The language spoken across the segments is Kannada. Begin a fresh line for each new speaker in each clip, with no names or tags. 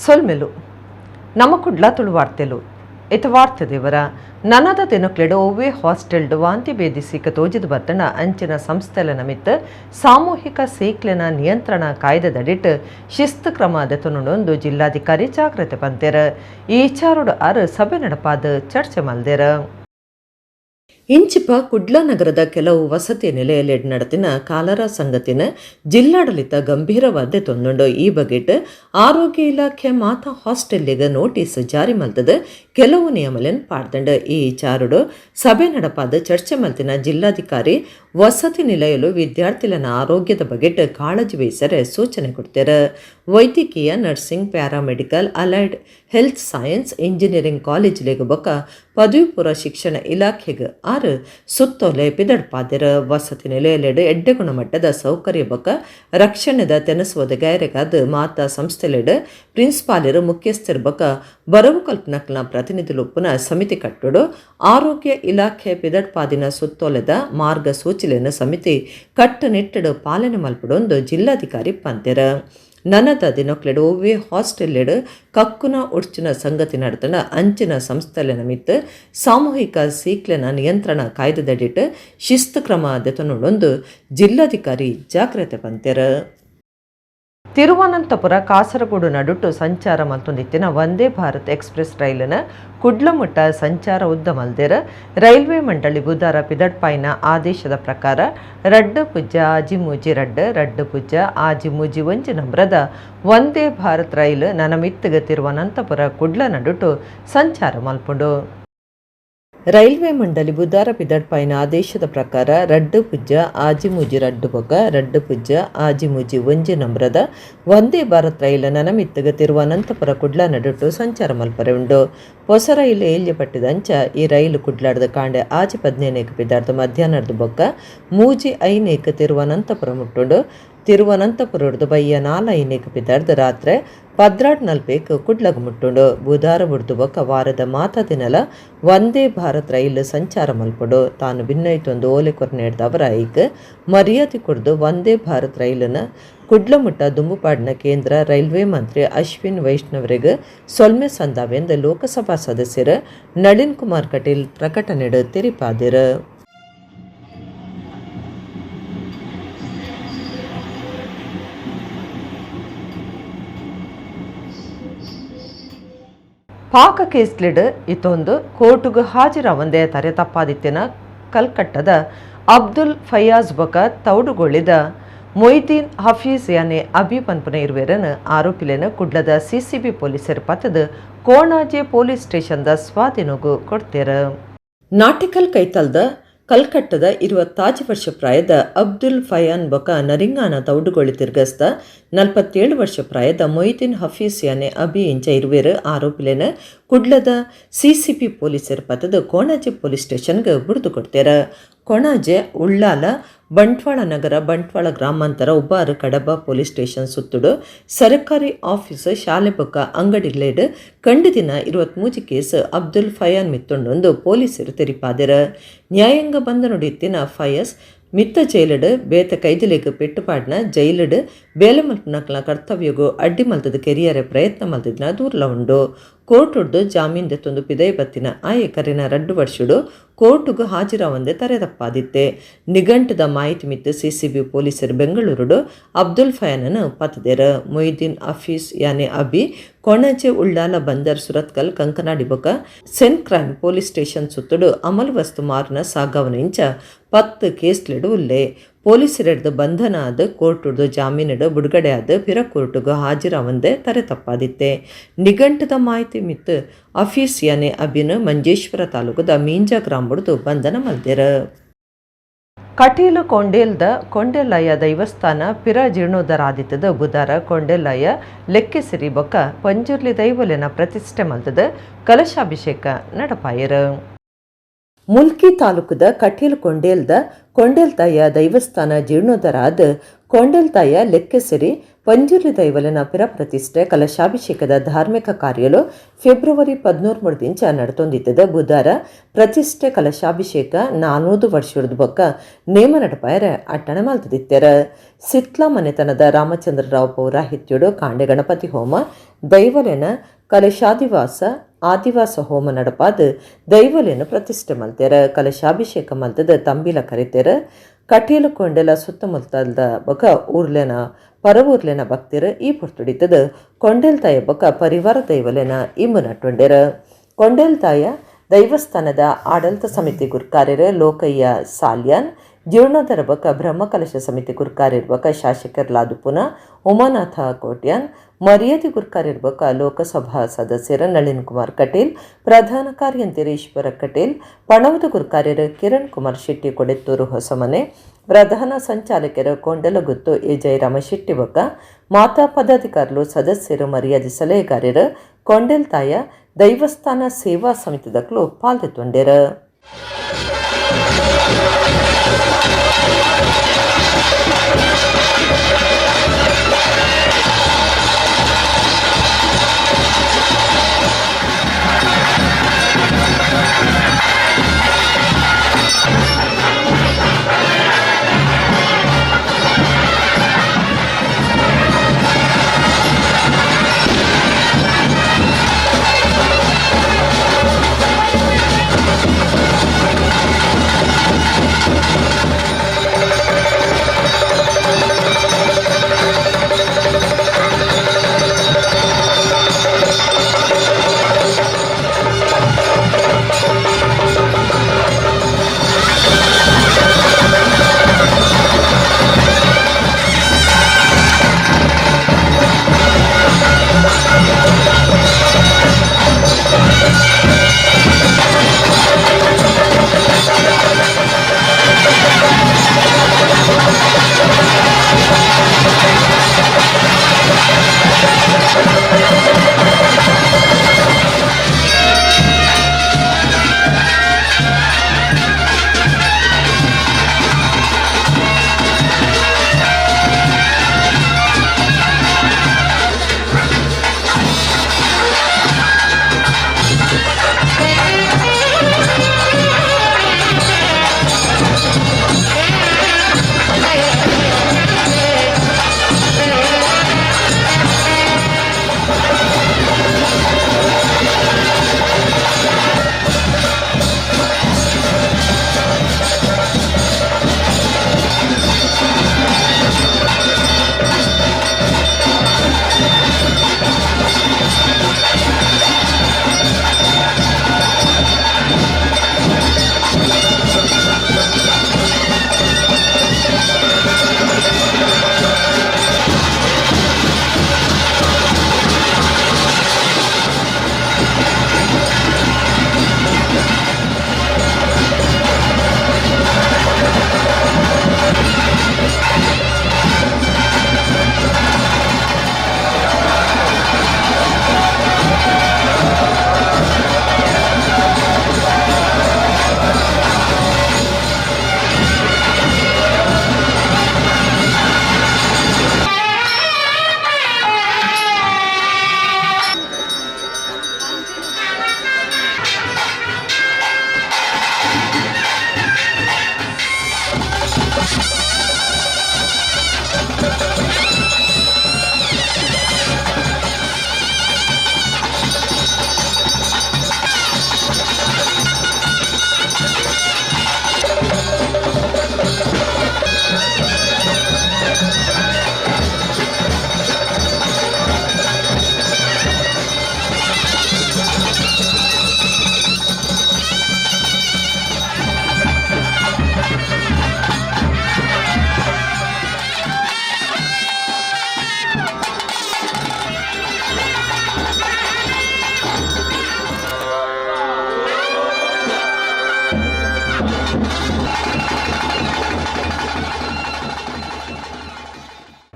ಸೊಲ್ಮೆಲು ನಮ್ಮ ಕುಡ್ಲ ತುಳುವಾರ್ತೆಲು ಇತ ದೇವರ ನನದ ದಿನಕ್ಲೆಡು ಒವ್ವೇ ಹಾಸ್ಟೆಲ್ಡು ವಾಂತಿ ಭೇದಿಸಿಕ ತೋಜಿದು ಬರ್ತಣ ಅಂಚಿನ ಸಂಸ್ಥೆಲ ನಮಿತ್ ಸಾಮೂಹಿಕ ಸೇಕ್ಲೆನ ನಿಯಂತ್ರಣ ಕಾಯ್ದೆದಡಿಟ್ ಶಿಸ್ತು ಕ್ರಮ ದೆತನುಂಡು ಜಿಲ್ಲಾಧಿಕಾರಿ ಜಾಗ್ರತೆ ಪಂತೆರ ಈ ವಿಚಾರೋಡು ಸಭೆ ನಡಪಾದ ಚರ್ಚೆ ಮಲ್ದೇರ. ಇಂಚಿಪ ಕುಡ್ಲ ನಗರದ ಕೆಲವು ವಸತಿ ನಿಲೆಯಲ್ಲಿ ನಡೆದಿನ ಕಾಲರ ಸಂಗತಿನ ಜಿಲ್ಲಾಡಳಿತ ಗಂಭೀರವಾದ ತೊಂದುಂಡು. ಈ ಬಗೆಟ್ ಆರೋಗ್ಯ ಇಲಾಖೆ ಮಾತಾ ಹಾಸ್ಟೆಲ್ಗೆ ನೋಟಿಸ್ ಜಾರಿ ಮಲ್ತದ ಕೆಲವು ನಿಯಮలను ಪಾಡ್ದಂಡು. ಈ ವಿಚಾರಡು ಸಭೆ ನಡಪಾದ ಚರ್ಚೆ ಮಲ್ತಿನ ಜಿಲ್ಲಾಧಿಕಾರಿ ವಸತಿ ನಿಲಯಲು ವಿದ್ಯಾರ್ಥಿಗಳ ಆರೋಗ್ಯದ ಬಗೆಟ್ ಕಾಳಜಿ ವಹಿಸರೆ ಸೂಚನೆ ಕೊಡ್ತಾರೆ. ವೈದ್ಯಕೀಯ, nursing, paramedical, allied health science, engineering ಕಾಲೇಜ್ಲೆಗ್ ಬೊಕ್ಕ ಪದವಿ ಪೂರ್ವ ಶಿಕ್ಷಣ ಇಲಾಖೆಗೆ ಸುತ್ತೋಲೆ ಪಿದಡ್ಪಾದಿರ. ವಸತಿ ನಿಲಯಲೆಡ್ ಎಡ್ಡೆ ಗುಣಮಟ್ಟದ ಸೌಕರ್ಯ ಬೊಕ್ಕ ರಕ್ಷಣೆದ ತೆನಸುವುದ ಗೈರೆಗಾದ ಮಾತಾ ಸಂಸ್ಥೆಲೆಡ್ ಪ್ರಿನ್ಸಿಪಾಲರು ಮುಖ್ಯಸ್ಥರು ಬೊಕ್ಕ ಬರವು ಕಲ್ಪನಕ್ನ ಪ್ರತಿನಿಧುಲು ಪುನಃ ಸಮಿತಿ ಕಟ್ಟುಡು. ಆರೋಗ್ಯ ಇಲಾಖೆ ಪಿದಡ್ಪಾದಿನ ಸುತ್ತೋಲೆದ ಮಾರ್ಗಸೂಚಿಲೆನ ಸಮಿತಿ ಕಟ್ಟುನಿಟ್ಟಡು ಪಾಲನೆ ಮಲ್ಪಡೊಂದು ಜಿಲ್ಲಾಧಿಕಾರಿ ಪಂತೆರ. ನನದ ದಿನಕ್ಲೆಡು ಒವ್ವೇ ಹಾಸ್ಟೆಲ್ಲೆಡ್ ಕಕ್ಕುನ ಉಡ್ಚಿನ ಸಂಗತಿ ನಡೆತನ ಅಂಚಿನ ಸಂಸ್ಥೆಲ ನಮಿತ್ ಸಾಮೂಹಿಕ ಸೀಕ್ಲೆನ ನಿಯಂತ್ರಣ ಕಾಯ್ದೆದಡಿಟ್ ಶಿಸ್ತು ಕ್ರಮ ದೆತನುಂಡು ಜಿಲ್ಲಾಧಿಕಾರಿ ಜಾಗ್ರತೆ ಪಂತೆರ. ತಿರುವನಂತಪುರ ಕಾಸರಗೋಡು ನಡುಟು ಸಂಚಾರ ಮಲ್ತೊಂದಿತ್ತಿನ ವಂದೇ ಭಾರತ್ ಎಕ್ಸ್ಪ್ರೆಸ್ ರೈಲಿನ ಕುಡ್ಲಮುಟ್ಟ ಸಂಚಾರ ಉದ್ದ ಮಲ್ದೇರ. ರೈಲ್ವೆ ಮಂಡಳಿ ಬುಧವಾರ ಪಿದಡ್ಪಾಯಿನ ಆದೇಶದ ಪ್ರಕಾರ ರಡ್ಡು ಪುಜ್ಜ ಆಜಿಮೂಜಿ ರಡ್ಡು ಪುಜ್ಜ ಆಜಿಮೂಜಿ ಒಂಜಿ ನಂಬರದ ವಂದೇ ಭಾರತ್ ರೈಲು ನನಮಿತ್ತಿಗೆ ತಿರುವನಂತಪುರ ಕುಡ್ಲ ನಡುಟು ಸಂಚಾರ ಮಲ್ಪುಂಡು. ರೈಲ್ವೆ ಮಂಡಳಿ ಬುಧವಾರ ಪಿದಡ್ಪಾಯಿನ ಆದೇಶದ ಪ್ರಕಾರ ರಡ್ಡು ಪುಜ್ಜ ಆಜಿಮೂಜಿ ರಡ್ಡು ಪುಜ್ಜ ಆಜಿಮೂಜಿ ಒಂಜಿ ನಂಬರದ ವಂದೇ ಭಾರತ್ ರೈಲು ನನಮಿತ್ತಿಗೆ ತಿರುವನಂತಪುರ ಕುಡ್ಲ ನಡುಟು ಸಂಚಾರ ಮಲ್ಪರೆ ಉಂಡು. ಹೊಸ ರೈಲು ಏಲ್ಯಪಟ್ಟಿದಂಚ ಈ ರೈಲು ಕುಡ್ಲಾಡ್ದ ಕಾಂಡೆ ಆಜಿ 15 ಪಿದಾರ್ದು ಮಧ್ಯಾಹ್ನದ ಬೊಕ್ಕ ಮೂಜಿ 5 ತಿರುವನಂತಪುರ ಮುಟ್ಟುಂಡು. ತಿರುವನಂತಪುರದ್ದು ಬಯ್ಯ 4 ಪಿದಾರ್ದು ರಾತ್ರಿ 14 ಕುಡ್ಲಗ ಮುಟ್ಟುಂಡು. ಬುಧವಾರ ಬುಡ್ದು ಬೊಕ್ಕ ವಾರದ ಮಾತಾ ದಿನಲ ವಂದೇ ಭಾರತ್ ರೈಲು ಸಂಚಾರ ಮಲ್ಪುಡು. ತಾನು ಭಿನ್ನೈತೊಂದು ಓಲೆ ಕೊರ್ನೆಡ್ದ ಅವರ ಐಕ್ ಮರ್ಯಾದೆ ಕೊಡ್ದು ವಂದೇ ಭಾರತ್ ರೈಲನ ಕುಡ್ಲಮುಟ್ಟ ದುಂಬುಪಾಡಿನ ಕೇಂದ್ರ ರೈಲ್ವೆ ಮಂತ್ರಿ ಅಶ್ವಿನ್ ವೈಷ್ಣವರಿಗೆ ಸೊಲ್ಮೆ ಸಂದಾವೆಂದು ಲೋಕಸಭಾ ಸದಸ್ಯರು ನಳಿನ್ ಕುಮಾರ್ ಕಟೀಲ್ ಪ್ರಕಟಣೆಡು ತೆರಿಪಾದಿರು. ಪಾಕ ಕೇಸ್ಲಿಡ್ ಇತ್ತೊಂದು ಕೋರ್ಟುಗು ಹಾಜಿರಾವಂದೇ ತರೆ ತಪ್ಪಾದಿತ್ತಿನ ಕಲ್ಕಟ್ಟದ ಅಬ್ದುಲ್ ಫಯಾಜ್ ಬೊಕ ತೌಡುಗೊಳಿದ ಮೊಯ್ದೀನ್ ಹಫೀಜ್ ಯಾನೆ ಅಬಿ ಪನ್ಪುನ ಇರುವೆರನ್ ಆರೋಪಿಲೆನ ಕುಡ್ಲದ ಸಿಸಿಬಿ ಪೊಲೀಸರು ಪತ್ತದ ಕೋಣಾಜೆ ಪೊಲೀಸ್ ಸ್ಟೇಷನ್ದ ಸ್ವಾಧೀನಗೂ ಕೊಡ್ತೇರ. ನಾಟಿಕಲ್ ಕೈತಲ್ದ ಕಲ್ಕಟ್ಟದ 20 ವರ್ಷ ಪ್ರಾಯದ ಅಬ್ದುಲ್ ಫಯಾನ್ ಬೊಕ ನರಿಂಗಾನ ತೌಡುಗೊಳಿ ತಿರ್ಗಸ್ದ 47 ವರ್ಷ ಪ್ರಾಯದ ಮೊಯ್ದೀನ್ ಹಫೀಜ್ ಯಾನೆ ಅಬಿ ಇಂಚ ಇರುವೆರು ಆರೋಪಿಲೆನ ಕುಡ್ಲದ ಸಿಸಿಬಿ ಪೊಲೀಸರು ಪತ್ತದ ಕೋಣಾಜೆ ಪೊಲೀಸ್ ಸ್ಟೇಷನ್ಗೆ ಬುಡ್ದು ಕೊಡ್ತೇರ. ಕೊಣಾಜೆ, ಉಳ್ಳಾಲ, ಬಂಟ್ವಾಳ ನಗರ, ಬಂಟ್ವಾಳ ಗ್ರಾಮಾಂತರ, ಉಬ್ಬಾರು, ಕಡಬ ಪೊಲೀಸ್ ಸ್ಟೇಷನ್ ಸುತ್ತುಡು ಸರ್ಕಾರಿ ಆಫೀಸ್, ಶಾಲೆ ಬೊಕ್ಕ ಅಂಗಡಿಲೇಡ್ ಕಂಡು ದಿನ 23 ಕೇಸ್ ಅಬ್ದುಲ್ ಫಯಾನ್ ಮಿತ್ತೊಂಡೊಂದು ಪೊಲೀಸರು ತೆರಿಪಾದೆರ. ನ್ಯಾಯಾಂಗ ಬಂಧ ನುಡಿತ್ತಿನ ಫಯಸ್ ಮಿತ್ತ ಜೈಲಡ್ ಬೇತ ಕೈದಿಲೆಗ್ ಪೆಟ್ಟುಪಾಡ್ನ ಜೈಲಡ್ ಬೇಲೆ ಮಲ್ಪನಕ್ಲ ಕರ್ತವ್ಯಗೂ ಅಡ್ಡಿ ಮಲ್ತದ ಕೆರಿಯರೆ ಪ್ರಯತ್ನ ಮಲ್ತಿದ್ನ ದೂರ್ಲ ಉಂಡು. ಕೋರ್ಟ್ ಉಡ್ದು ಜಾಮೀನ್ ದೆತ್ತೊಂದು ಪಿದೈ ಬತ್ತಿನ ಆಯಕರಿನ 2 ವರ್ಷಡು ಕೋರ್ಟುಗೂ ಹಾಜಿರಾವಂದೆ ತರೆದಪ್ಪಾದಿತ್ತೆ. ನಿಘಂಟದ ಮಾಹಿತಿ ಮಿತ್ತು ಸಿಸಿಬಿ ಪೊಲೀಸರು ಬೆಂಗಳೂರುಡು ಅಬ್ದುಲ್ ಫಯಾನನ್ನು ಪತ್ತದೇರ. ಮೊಯ್ದೀನ್ ಹಫೀಜ್ ಯಾನೆ ಅಬಿ ಕೊಣಾಜೆ, ಉಳ್ಳಾಲ, ಬಂದರ್, ಸುರತ್ಕಲ್, ಕಂಕನಾಡಿ ಬೊಕ ಸೆನ್ ಕ್ರೈಮ್ ಪೊಲೀಸ್ ಸ್ಟೇಷನ್ ಸುತ್ತುಡು ಅಮಲು ವಸ್ತು ಮಾರಿನ ಸಾಗವನ ಇಂಚ 10 ಕೇಸ್ಲೆಡು ಉಲ್ಲೆ. ಪೊಲೀಸರೆಡ್ದು ಬಂಧನ ಆದ ಕೋರ್ಟ್ ಉಡ್ದು ಜಾಮೀನಡು ಬಿಡುಗಡೆ ಆದ ಪಿರ ಕೋರ್ಟುಗೂ ಹಾಜಿರಾವಂದೆ ತರೆ ತಪ್ಪಾದಿತ್ತೆ. ನಿಘಂಟದ ಮಾಹಿತಿ ಮಿತ್ತು ಹಫೀಜ್ ಯಾನೆ ಅಬಿನ ಮಂಜೇಶ್ವರ ತಾಲೂಕದ ಮೀಂಜಾ ಗ್ರಾಮ ಬುಡ್ದು ಬಂಧನ ಮಲ್ದೇರ. ಕಟೀಲು ಕೊಂಡೆಲ್ಲಯ್ಯ ದೈವಸ್ಥಾನ ಪಿರ ಜೀರ್ಣೋದ್ಧಾರ ಆದಿತ್ತದ ಬುಧವಾರ ಕೊಂಡೆಲ್ಲಯ್ಯ ಲೆಕ್ಕೆಸಿರಿ ಬೊಕ್ಕ ಪಂಜುರ್ಲಿ ದೈವಲೆನ ಪ್ರತಿಷ್ಠೆ ಮಲ್ತದ ಕಲಶಾಭಿಷೇಕ ನಡಪಾಯರು. ಮುಲ್ಕಿ ತಾಲೂಕದ ಕಟೀಲು ಕೊಂಡೇಲ್ದ ಕೊಂಡೆಲ್ತಾಯ ದೈವಸ್ಥಾನ ಜೀರ್ಣೋದ್ಧಾರ ಆದ ಕೊಂಡೆಲ್ತಾಯ ಲೆಕ್ಕೆಸರಿ ಪಂಜುರ್ಲಿ ದೈವಲನ ಪಿರ ಪ್ರತಿಷ್ಠೆ ಕಲಶಾಭಿಷೇಕದ ಧಾರ್ಮಿಕ ಕಾರ್ಯಲು ಫೆಬ್ರವರಿ 13 ನಡತೊಂದಿತ್ತದ ಬುಧವಾರ ಪ್ರತಿಷ್ಠೆ ಕಲಶಾಭಿಷೇಕ 400 ವರ್ಷದ ಬೊಕ್ಕ ನೇಮ ನಡಪಾಯರ ಅಟ್ಟಣೆ ಮಲ್ತದಿತ್ತರ. ಸಿತ್ಲಾ ಮನೆತನದ ರಾಮಚಂದ್ರರಾವ್ ಪೌರಾಹಿತ್ಯುಡು ಕಾಂಡೆ ಗಣಪತಿ ಹೋಮ ದೈವಲೆನ ಕಲಶಾದಿವಾಸ ಆದಿವಾಸ ಹೋಮ ನಡಪಾದ ದೈವಲೆನ ಪ್ರತಿಷ್ಠೆ ಮಲ್ತೆರ. ಕಲಶಾಭಿಷೇಕ ಮಲ್ತದ ತಂಬಿಲ ಕರಿತೆರ. ಕಟೀಲು ಕೊಂಡೆಲ ಸುತ್ತಮುತ್ತದ ಬೊಕ ಊರ್ಲೆನ ಪರವೂರ್ಲೆನ ಭಕ್ತಿರ ಈ ಪುರ್ತುಡಿತದ ಕೊಂಡೆಲ್ತಾಯ ಬೊಕ ಪರಿವಾರ ದೈವಲೆನ ಇಂಬು ನಟ್ಟುಂಡೆರ. ಕೊಂಡೆಲ್ತಾಯ ದೈವಸ್ಥಾನದ ಆಡಳಿತ ಸಮಿತಿ ಗುರ್ಕಾರ್ಯರ ಲೋಕಯ್ಯ ಸಾಲ್ಯಾನ್, ಜೀರ್ಣೋದ್ಧಾರ ಬೊಕ ಬ್ರಹ್ಮಕಲಶ ಸಮಿತಿ ಗುರ್ಕಾರ್ಯರ್ಬೊಕ ಶಾಸಕರ್ ಲಾದುಪುನ ಉಮಾನಾಥ ಕೋಟ್ಯಾನ್, ಮರ್ಯಾದೆ ಗುರ್ಕಾರ್ಯರ್ಬೊಕ ಲೋಕಸಭಾ ಸದಸ್ಯರ ನಳಿನ್ ಕುಮಾರ್ ಕಟೀಲ್, ಪ್ರಧಾನ ಕಾರ್ಯಂತರ ಈಶ್ವರ ಕಟೀಲ್, ಪಣವದ ಗುರ್ಕಾರ್ಯರ ಕಿರಣ್ ಕುಮಾರ್ ಶೆಟ್ಟಿ ಕೊಡೆತ್ತೂರು ಹೊಸಮನೆ, ಪ್ರಧಾನ ಸಂಚಾಲಕರ ಕೊಂಡಲಗುತ್ತು ಎ ಜಯರಾಮ ಶೆಟ್ಟಿ ಬೊಕ ಮಾತಾ ಪದಾಧಿಕಾರುಲು ಸದಸ್ಯರು ಮರ್ಯಾದೆ ಸಲಹೆಗಾರರು ಕೊಂಡೆಲ್ತಾಯ ದೈವಸ್ಥಾನ ಸೇವಾ ಸಮಿತಿದಕ್ಲು ಪಾಲ್ಗೊಳ್ಳುತ್ತಾರೆ.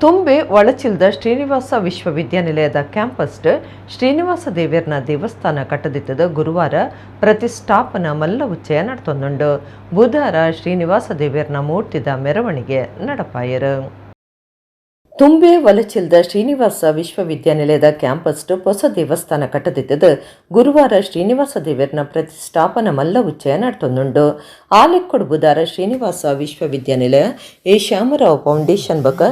ತುಂಬೆ ಒಳಚಿಲ್ದ ಶ್ರೀನಿವಾಸ ವಿಶ್ವವಿದ್ಯಾನಿಲಯದ ಕ್ಯಾಂಪಸ್ ಶ್ರೀನಿವಾಸ ದೇವರ್ನ ದೇವಸ್ಥಾನ ಕಟ್ಟದಿತ್ತದ ಗುರುವಾರ ಪ್ರತಿಷ್ಠಾಪನಾ ಮಲ್ಲ ಉಚ್ಚಯ ನಡ್ತೊಂದುಂಡು. ಬುಧವಾರ ಶ್ರೀನಿವಾಸ ದೇವರ್ನ ಮೂರ್ತಿದ ಮೆರವಣಿಗೆ ನಡಪಾಯರು. ತುಂಬೆ ಒಲಚಿಲ್ದ ಶ್ರೀನಿವಾಸ ವಿಶ್ವವಿದ್ಯಾನಿಲಯದ ಕ್ಯಾಂಪಸ್ ಹೊಸ ದೇವಸ್ಥಾನ ಕಟ್ಟದಿದ್ದದು ಗುರುವಾರ ಶ್ರೀನಿವಾಸ ದೇವರ್ನ ಪ್ರತಿಷ್ಠಾಪನಾ ಮಲ್ಲ ಉಚ್ಚಯ ನಡ್ತೊಂದುಂಡು. ಆಲೆಕ್ಕೊಡು ಬುಧವಾರ ಶ್ರೀನಿವಾಸ ವಿಶ್ವವಿದ್ಯಾನಿಲಯ ಎ ಶ್ಯಾಮರಾವ್ ಫೌಂಡೇಶನ್ ಬಕ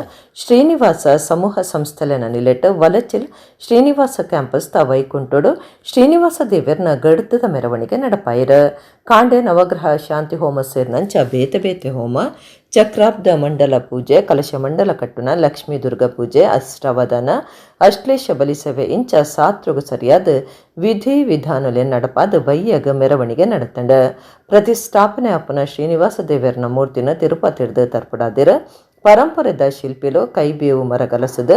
ಶ್ರೀನಿವಾಸ ಸಮೂಹ ಸಂಸ್ಥೆನ ನಿಲೆಟ್ ವಲಚಿಲ್ ಶ್ರೀನಿವಾಸ ಕ್ಯಾಂಪಸ್ ತ ವೈಕುಂಠೋಡು ಶ್ರೀನಿವಾಸ ದೇವರ್ನ ಗಡ್ದದ ಮೆರವಣಿಗೆ ನಡಪಾಯಿರು. ಕಾಂಡೆ ನವಗ್ರಹ ಶಾಂತಿ ಹೋಮ ಸೇರಿನಂಚ ಬೇತೆ ಬೇತೆ ಹೋಮ, ಚಕ್ರಾಬ್ದ ಮಂಡಲ ಪೂಜೆ, ಕಲಶ ಮಂಡಲ ಕಟ್ಟುನ, ಲಕ್ಷ್ಮೀ ದುರ್ಗಾ ಪೂಜೆ, ಅಷ್ಟಾವಧಾನ, ಅಶ್ಲೇಷ ಬಲಿಸವೆ ಇಂಚ ಸಾತ್ರುಗು ಸರಿಯಾದ ವಿಧಿ ವಿಧಾನಲೆ ನಡಪಾದ ಬಯ್ಯಗ ಮೆರವಣಿಗೆ ನಡತಂಡ. ಪ್ರತಿಷ್ಠಾಪನೆ ಅಪ್ಪನ ಶ್ರೀನಿವಾಸ ದೇವರ್ನ ಮೂರ್ತಿನ ತಿರುಪತಿಡ್ದು ತರ್ಪಡಾದಿರ ಪರಂಪರೆದ ಶಿಲ್ಪಿಲು ಕೈಬೇವು ಮರಗಲಸದ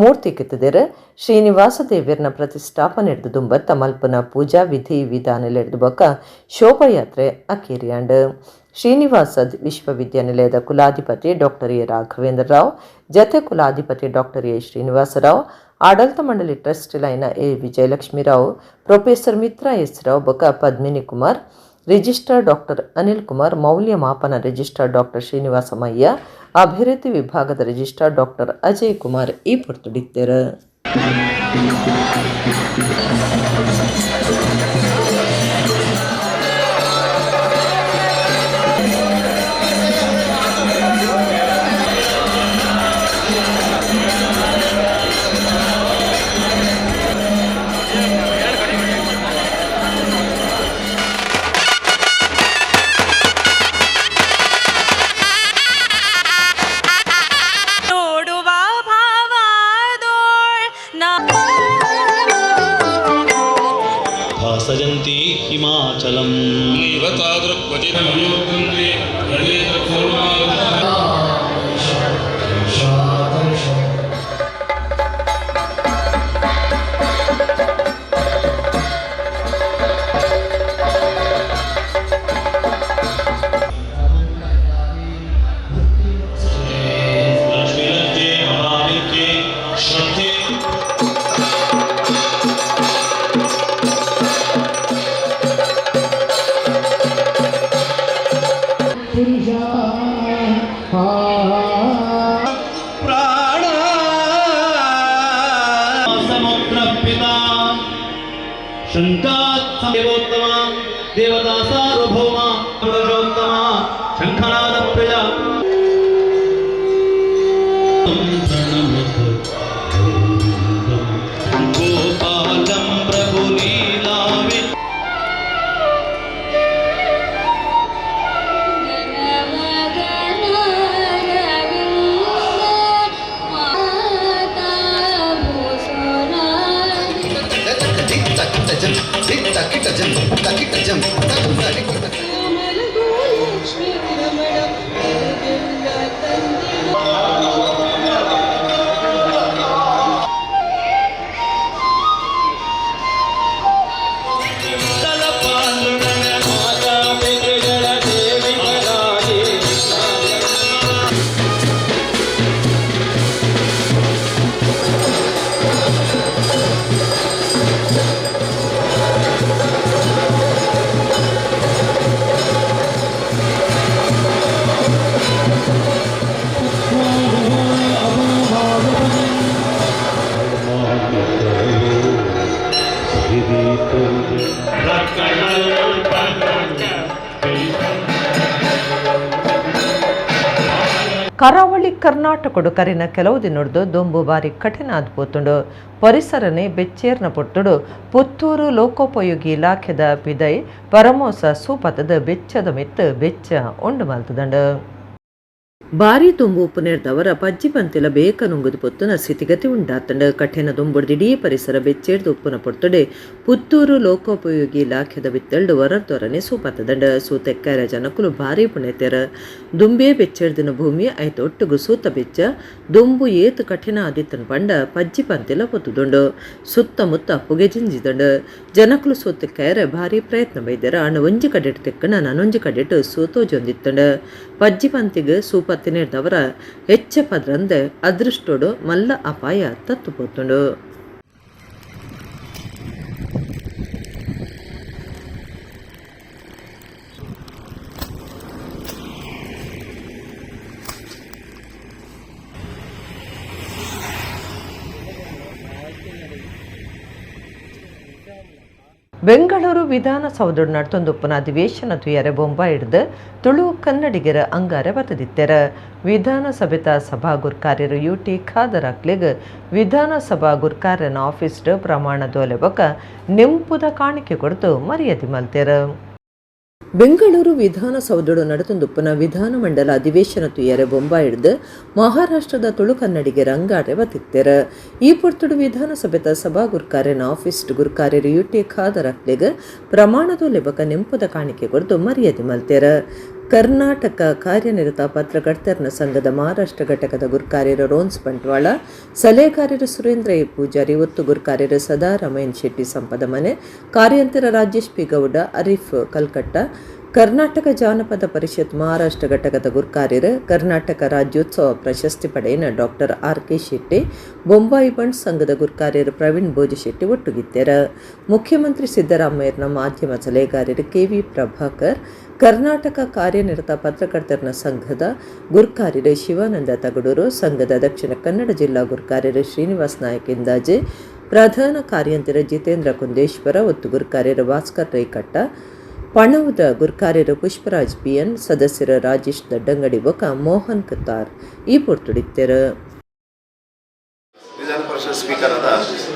ಮೂರ್ತಿ ಕಿತ್ತದಿರ ಶ್ರೀನಿವಾಸ ದೇವರ್ನ ಪ್ರತಿಷ್ಠಾಪನೆ ಹಿಡಿದು ದುಂಬತ್ತ ಮಲ್ಪನ ಪೂಜಾ ವಿಧಿ ವಿಧಾನಲೆ ಹಿಡಿದು ಬೊಕ್ಕ ಶೋಭಾಯಾತ್ರೆ ಅಕೇರಿಯಾಂಡ್. ಶ್ರೀನಿವಾಸ ವಿಶ್ವವಿದ್ಯಾನಿಲಯದ ಕುಲಾಧಿಪತಿ ಡಾಕ್ಟರ್ ಎ ರಾಘವೇಂದ್ರ ರಾವ್, ಜತೆ ಕುಲಾಧಿಪತಿ ಡಾಕ್ಟರ್ ಎ ಶ್ರೀನಿವಾಸರಾವ್, ಆಡಳಿತ ಮಂಡಳಿ ಟ್ರಸ್ಟ್ ಲೈನ A Vijayalakshmi Rao, professor Mitra S Rao ಬೊಕ ಪದ್ಮಿನಿ ಕುಮಾರ್, ರಿಜಿಸ್ಟ್ರಾರ್ ಡಾಕ್ಟರ್ ಅನಿಲ್ ಕುಮಾರ್, ಮೌಲ್ಯಮಾಪನ ರಿಜಿಸ್ಟ್ರಾರ್ ಡಾಕ್ಟರ್ ಶ್ರೀನಿವಾಸ ಮಯ್ಯ, ಅಭಿವೃದ್ಧಿ ವಿಭಾಗದ ರಿಜಿಸ್ಟ್ರಾರ್ ಡಾಕ್ಟರ್ ಅಜಯ್ ಕುಮಾರ್ ಈ ಪೊರ್ತುಡಿತ್ತರು.
सजन्ति हिमाचलम् शंकात्मदेवोत्तम देवता सार्वभौम पुरुषोत्तम शंखनाद प्रिय गोपालं प्रभुलीलावि
ಕರಾವಳಿ ಕರ್ನಾಟಕಡು ಕರಿನ ಕೆಲವು ದಿನದ್ದು ದೊಂಬು ಬಾರಿ ಕಠಿಣ ಆದ್ಪೋತುಂಡು. ಪರಿಸರನೆ ಬೆಚ್ಚೇರ್ನ ಪೊಟ್ಟುಡು ಪುತ್ತೂರು ಲೋಕೋಪಯೋಗಿ ಇಲಾಖೆದ ಪಿದೈ ಪರಮೋಸ ಸೂಪತದ ಬೆಚ್ಚದ ಮಿತ್ತು ಬೆಚ್ಚ ಉಂಡು ಮಲ್ತದಂಡು. ಬಾರಿ ತುಂಬು ಉಪ್ಪುನೇರ್ದವರ ಪಜ್ಜಿ ಪಂತಿಲ ಬೇಕ ನುಂಗುದು ಪೊತ್ತುನ ಸ್ಥಿತಿಗತಿ ಉಂಡಾತಂಡ. ಕಠಿಣ ದುಂಬುಡ್ದಿಡೀ ಪರಿಸರ ಬೆಚ್ಚೇರ್ದು ಉಪ್ಪುನ ಪೊರ್ತುಡೆ ಪುತ್ತೂರು ಲೋಕೋಪಯೋಗಿ ಇಲಾಖೆದ ಬಿತ್ತಲ್ಡು ಹೊರತೊರನೆ ಸೂಪತದಂಡ. ಸೂತೆಕ್ಕರ ಜನಕುಲು ಭಾರಿ ಪುಣೆತೆರ ದುಂಬೇ ಬೆಚ್ಚೇರ್ದಿನ ಭೂಮಿ ಐತ ಒಟ್ಟುಗು ಸೂತ ಬೆಚ್ಚ ದುಂಬು ಏತು ಕಠಿಣ ಆದಿತ್ತನ ಪಂಡ ಪಜ್ಜಿ ಪಂತಿಲ ಪೊತ್ತುದುಂಡು. ಸುತ್ತಮುತ್ತ ಪುಗೆ ಜಿಂಜಿದಂಡು ಜನಕುಲು ಸೂತೆಕ್ಕರ ಭಾರಿ ಪ್ರಯತ್ನ ಬೈದರ ಅಣ್ಣ ಒಂಜಿ ಕಡೆಟ್ ತೆಕ್ಕಣ ನಾನೊಂಜಿ ಕಡೆಟ್ ಸೂತೋಜೊಂದಿತ್ತಂಡ. ಪಜ್ಜಿ ಪಂತಿಗೆ ಸೂಪತ್ತ ತಿನ್ನಿರ್ದವರ ಹೆಚ್ಚ ಪದ್ರಂದೆ ಅದೃಷ್ಟೋಡು ಮಲ್ಲ ಅಪಾಯ ತತ್ತುಪೋತುಂಡು. ಬೆಂಗಳೂರು ವಿಧಾನಸೌಧ ನಡ್ತೊಂದುಪ್ಪುನ ಅಧಿವೇಶನ ತುಯರೆ ಬೊಂಬ ಹಿಡಿದು ತುಳು ಕನ್ನಡಿಗರ ಅಂಗಾರ ಬತದಿತ್ತೆರ. ವಿಧಾನಸಭೆತ ಸಭಾ ಗುರ್ಕಾರ್ಯರು UT ಖಾದರ್ ಅಕ್ಲಿಗ್ ವಿಧಾನಸಭಾ ಗುರ್ಕಾರ್ಯನ ಆಫೀಸ್ಡ್ ಪ್ರಮಾಣದೋಲೆ ಬೊಕ ನೆಂಪುದ ಕಾಣಿಕೆ ಕೊಡ್ತು ಮರ್ಯಾದೆ ಮಲ್ತೆರ. ಬೆಂಗಳೂರು ವಿಧಾನಸೌಧಡು ನಡತೊಂದುಪ್ಪುನ ವಿಧಾನಮಂಡಲ ಅಧಿವೇಶನ ತುಯರೆ ಬೊಂಬ ಹಿಡಿದು ಮಹಾರಾಷ್ಟ್ರದ ತುಳು ಕನ್ನಡಿಗರ ಅಂಗಾರೆ ಬತ್ತಿತ್ತೆರ. ಈ ಪೊರ್ತುಡು ವಿಧಾನಸಭೆತ ಸಭಾ ಗುರ್ಕಾರ್ಯನ ಆಫೀಸ್ಡ್ ಗುರ್ಕಾರ್ಯರು UT ಖಾದರ್ ಅಕ್ಲಿಗ್ ಪ್ರಮಾಣದೋಲೆ ಬೊಕ ನೆಂಪುದ ಕಾಣಿಕೆ ಕೊಡ್ತು ಮರ್ಯಾದೆ ಮಲ್ತೆರ. ಕರ್ನಾಟಕ ಕಾರ್ಯನಿರತ ಪತ್ರಕರ್ತರ ಸಂಘದ ಮಹಾರಾಷ್ಟ್ರ ಘಟಕದ ಗುರ್ಕಾರ್ಯರು ರೋನ್ಸ್ ಬಂಟ್ವಾಳ, ಸಲಹೆಗಾರರು ಸುರೇಂದ್ರ ಎ ಪೂಜಾರಿ, ಒತ್ತು ಗುರ್ಕಾರ್ಯರು ಸದಾ ರಮೈನ್ ಶೆಟ್ಟಿ ಸಂಪದ ಮನೆ, ಕಾರ್ಯಂತರ ರಾಜೇಶ್ ಪಿ ಗೌಡ, ಅರೀಫ್ ಕಲ್ಕಟ್ಟ, ಕರ್ನಾಟಕ ಜಾನಪದ ಪರಿಷತ್ ಮಹಾರಾಷ್ಟ್ರ ಘಟಕದ ಗುರ್ಕಾರ್ಯರು ಕರ್ನಾಟಕ ರಾಜ್ಯೋತ್ಸವ ಪ್ರಶಸ್ತಿ ಪಡೆಯಿನ ಡಾಕ್ಟರ್ RK ಶೆಟ್ಟಿ, ಬೊಂಬಾಯಿ ಬಂಡ್ ಸಂಘದ ಗುರ್ಕಾರ್ಯರು ಪ್ರವೀಣ್ ಭೋಜಶೆಟ್ಟಿ ಒಟ್ಟುಗಿತ್ತೆರ. ಮುಖ್ಯಮಂತ್ರಿ ಸಿದ್ದರಾಮಯ್ಯನ ಮಾಧ್ಯಮ ಸಲಹೆಗಾರರು KV ಪ್ರಭಾಕರ್, ಕರ್ನಾಟಕ ಕಾರ್ಯನಿರತ ಪತ್ರಕರ್ತರ ಸಂಘದ ಗುರ್ಕಾರ್ಯರು ಶಿವಾನಂದ ತಗಡೂರು, ಸಂಘದ ದಕ್ಷಿಣ ಕನ್ನಡ ಜಿಲ್ಲಾ ಗುರ್ಕಾರ್ಯರು ಶ್ರೀನಿವಾಸ್ ನಾಯಕ್ ಇಂದಾಜೆ, ಪ್ರಧಾನ ಕಾರ್ಯಂತರ ಜಿತೇಂದ್ರ ಕುಂದೇಶ್ವರ, ಒತ್ತು ಗುರ್ಕಾರ್ಯರು ಭಾಸ್ಕರ್ ರೈಕಟ್ಟ, ಪಣವುದ ಗುರ್ಕಾರ್ಯರು ಪುಷ್ಪರಾಜ್ PN, ಸದಸ್ಯರು ರಾಜೇಶ್ ದಡ್ಡಂಗಡಿ ಬೊಕ ಮೋಹನ್ ಕತಾರ್ ಈ ಪೊರ್ತುಡಿತ್ತೆರು.
ವಿಧಾನ ಪರಿಷತ್ ಸ್ಪೀಕರ್ ಆದ